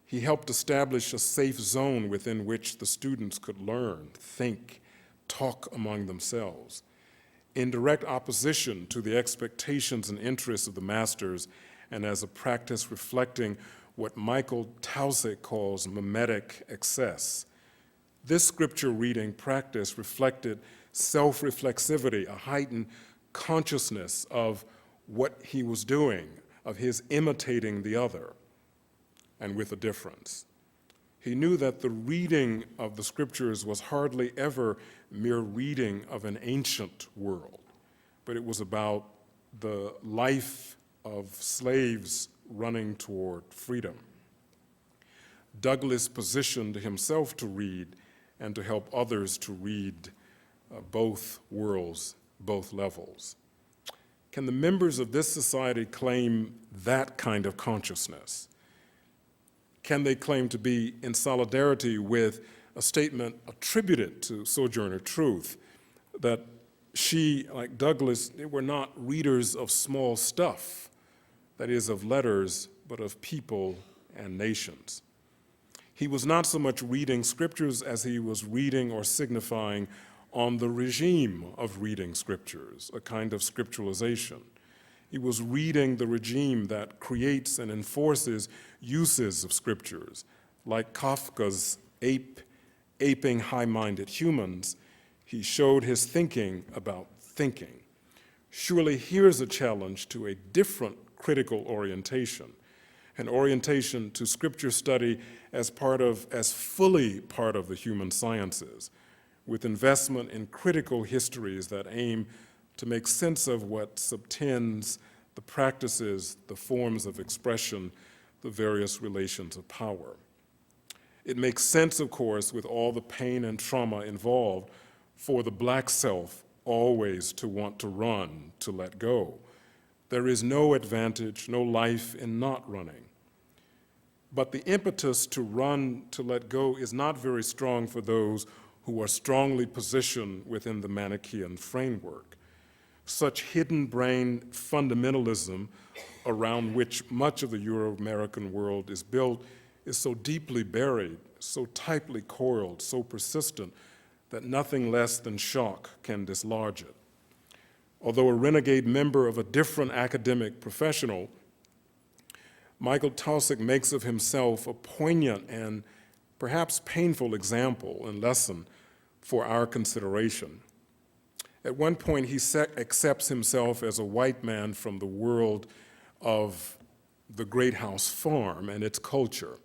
He helped establish a safe zone within which the students could learn, think, talk among themselves, in direct opposition to the expectations and interests of the masters, and as a practice reflecting what Michael Taussig calls mimetic excess. This scripture reading practice reflected self-reflexivity, a heightened consciousness of what he was doing, of his imitating the other, and with a difference. He knew that the reading of the scriptures was hardly ever mere reading of an ancient world, but it was about the life of slaves running toward freedom. Douglass positioned himself to read and to help others to read both worlds, both levels. Can the members of this society claim that kind of consciousness? Can they claim to be in solidarity with a statement attributed to Sojourner Truth that she, like Douglass, they were not readers of small stuff, that is, of letters, but of people and nations? He was not so much reading scriptures as he was reading or signifying on the regime of reading scriptures, a kind of scripturalization. He was reading the regime that creates and enforces uses of scriptures, like Kafka's aping high-minded humans. He showed his thinking about thinking. Surely here's a challenge to a different critical orientation, an orientation to scripture study as fully part of the human sciences, with investment in critical histories that aim to make sense of what subtends the practices, the forms of expression, the various relations of power. It makes sense, of course, with all the pain and trauma involved for the black self always to want to run, to let go. There is no advantage, no life in not running. But the impetus to run, to let go, is not very strong for those who are strongly positioned within the Manichaean framework. Such hidden brain fundamentalism around which much of the Euro-American world is built is so deeply buried, so tightly coiled, so persistent, that nothing less than shock can dislodge it. Although a renegade member of a different academic professional, Michael Taussig makes of himself a poignant and perhaps painful example and lesson for our consideration. At one point, he accepts himself as a white man from the world of the Great House Farm and its culture.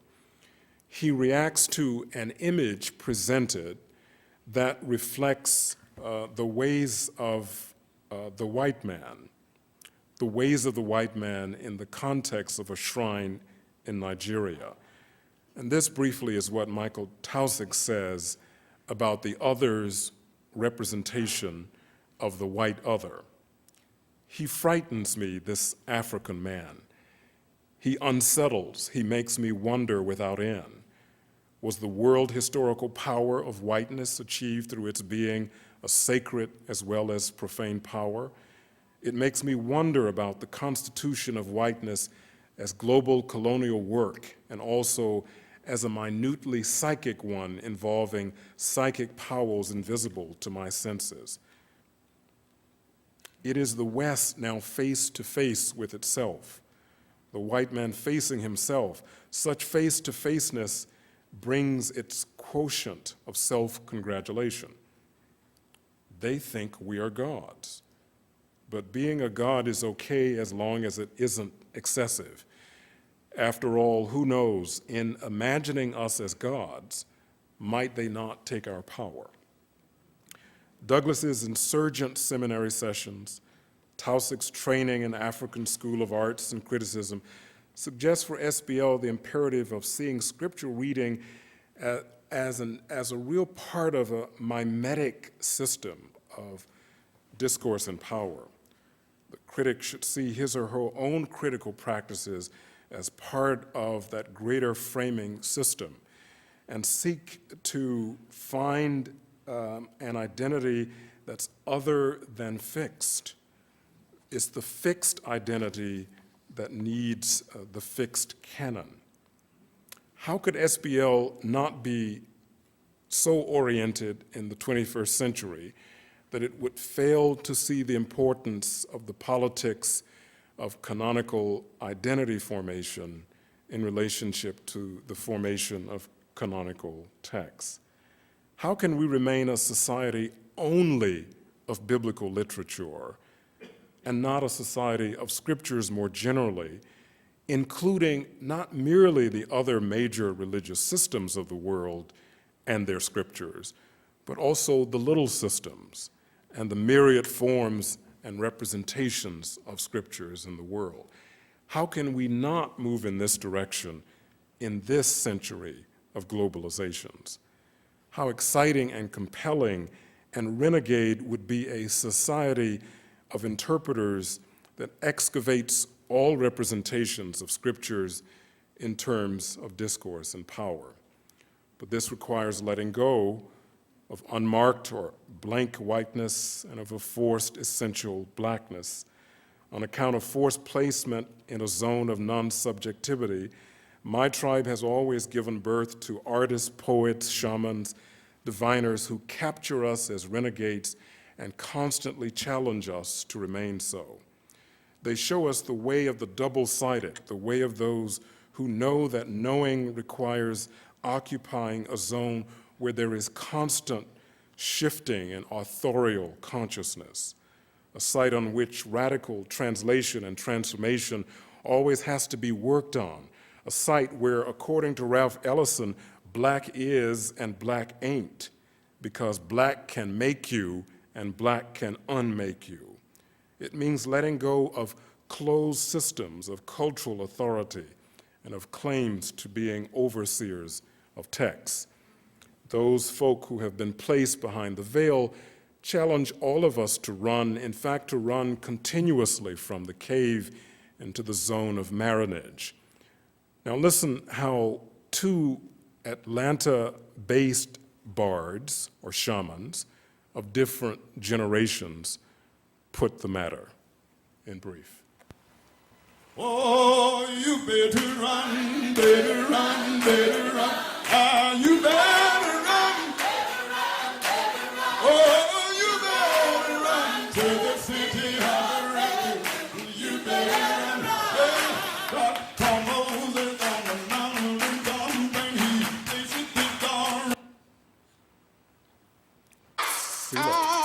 He reacts to an image presented that reflects the ways of the white man, the ways of the white man in the context of a shrine in Nigeria. And this briefly is what Michael Taussig says about the other's representation of the white other. He frightens me, this African man. He unsettles, he makes me wonder without end. Was the world historical power of whiteness achieved through its being a sacred as well as profane power? It makes me wonder about the constitution of whiteness as global colonial work and also as a minutely psychic one involving psychic powers invisible to my senses. It is the West now face to face with itself, the white man facing himself. Such face-to-faceness brings its quotient of self-congratulation. They think we are gods. But being a god is okay as long as it isn't excessive. After all, who knows, in imagining us as gods, might they not take our power? Douglas's insurgent seminary sessions, Taussig's training in African School of Arts and criticism suggest for SBL the imperative of seeing scriptural reading as a real part of a mimetic system of discourse and power. The critic should see his or her own critical practices as part of that greater framing system and seek to find an identity that's other than fixed. It's the fixed identity that needs the fixed canon. How could SBL not be so oriented in the 21st century that it would fail to see the importance of the politics of canonical identity formation in relationship to the formation of canonical texts? How can we remain a society only of biblical literature and not a society of scriptures more generally, including not merely the other major religious systems of the world and their scriptures, but also the little systems and the myriad forms and representations of scriptures in the world? How can we not move in this direction in this century of globalizations? How exciting and compelling and renegade would be a society of interpreters that excavates all representations of scriptures in terms of discourse and power. But this requires letting go of unmarked or blank whiteness and of a forced essential blackness. On account of forced placement in a zone of non-subjectivity, my tribe has always given birth to artists, poets, shamans, diviners who capture us as renegades and constantly challenge us to remain so. They show us the way of the double-sided, the way of those who know that knowing requires occupying a zone where there is constant shifting and authorial consciousness, a site on which radical translation and transformation always has to be worked on, a site where, according to Ralph Ellison, black is and black ain't, because black can make you and black can unmake you. It means letting go of closed systems of cultural authority and of claims to being overseers of texts. Those folk who have been placed behind the veil challenge all of us to run, in fact, to run continuously from the cave into the zone of marronage. Now listen how two Atlanta-based bards, or shamans, of different generations put the matter in brief. Oh, you better run, better run, better run. Ah, you better run. Oh, you better run to the city of the refuge. You better run. Hey, God, come Moses on the mountain, come when he takes it to dawn. See that?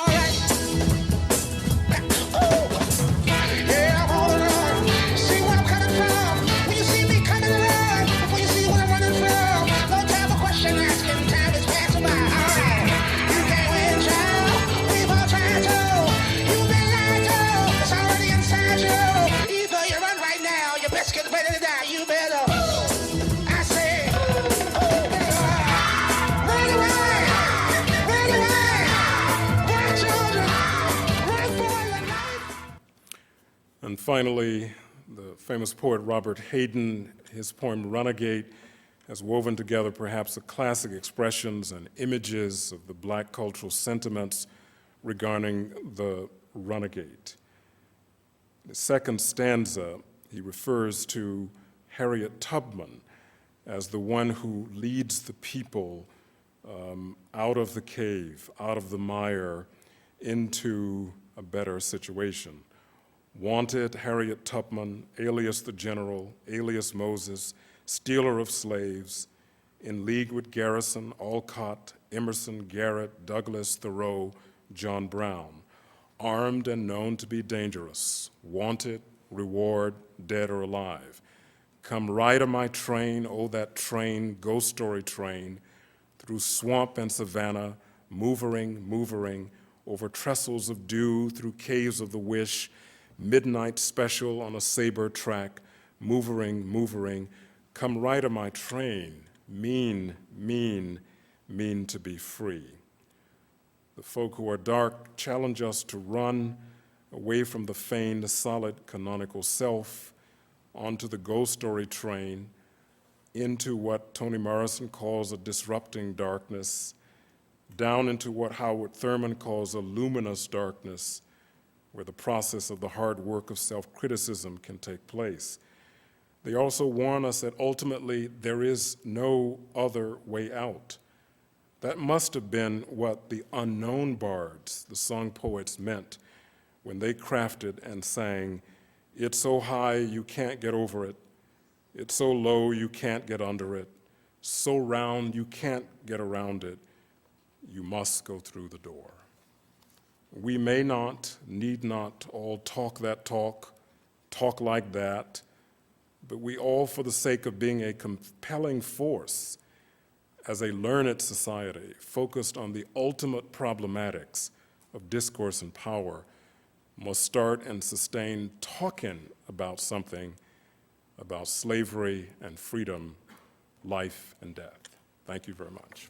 Yeah, I'm on the run. See where I'm coming from. When you see me coming around, when you see where I'm running from, no time for question asking, time is passing by. All right, you can't win, child. We've all tried to. You've been lied to. It's already inside you. Either you run right now, you best get ready to die. You better. I say, run away, run away, run, children, run for your life. And finally, the famous poet Robert Hayden, his poem Runagate, has woven together perhaps the classic expressions and images of the black cultural sentiments regarding the runagate. The second stanza, he refers to Harriet Tubman as the one who leads the people out of the cave, out of the mire, into a better situation. Wanted Harriet Tubman, alias the General, alias Moses, stealer of slaves, in league with Garrison, Alcott, Emerson, Garrett, Douglas, Thoreau, John Brown, armed and known to be dangerous, wanted, reward, dead or alive. Come ride on my train, oh that train, ghost story train, through swamp and savannah, movering, over trestles of dew, through caves of the wish, midnight special on a saber track, movering, come ride on my train, mean to be free. The folk who are dark challenge us to run away from the feigned, solid, canonical self, onto the ghost story train, into what Toni Morrison calls a disrupting darkness, down into what Howard Thurman calls a luminous darkness, where the process of the hard work of self-criticism can take place. They also warn us that ultimately there is no other way out. That must have been what the unknown bards, the song poets, meant when they crafted and sang, "It's so high you can't get over it, it's so low you can't get under it, so round you can't get around it, you must go through the door." We may not, need not all talk that talk like that, but we all, for the sake of being a compelling force as a learned society focused on the ultimate problematics of discourse and power, must start and sustain talking about something about slavery and freedom, life and death. Thank you very much.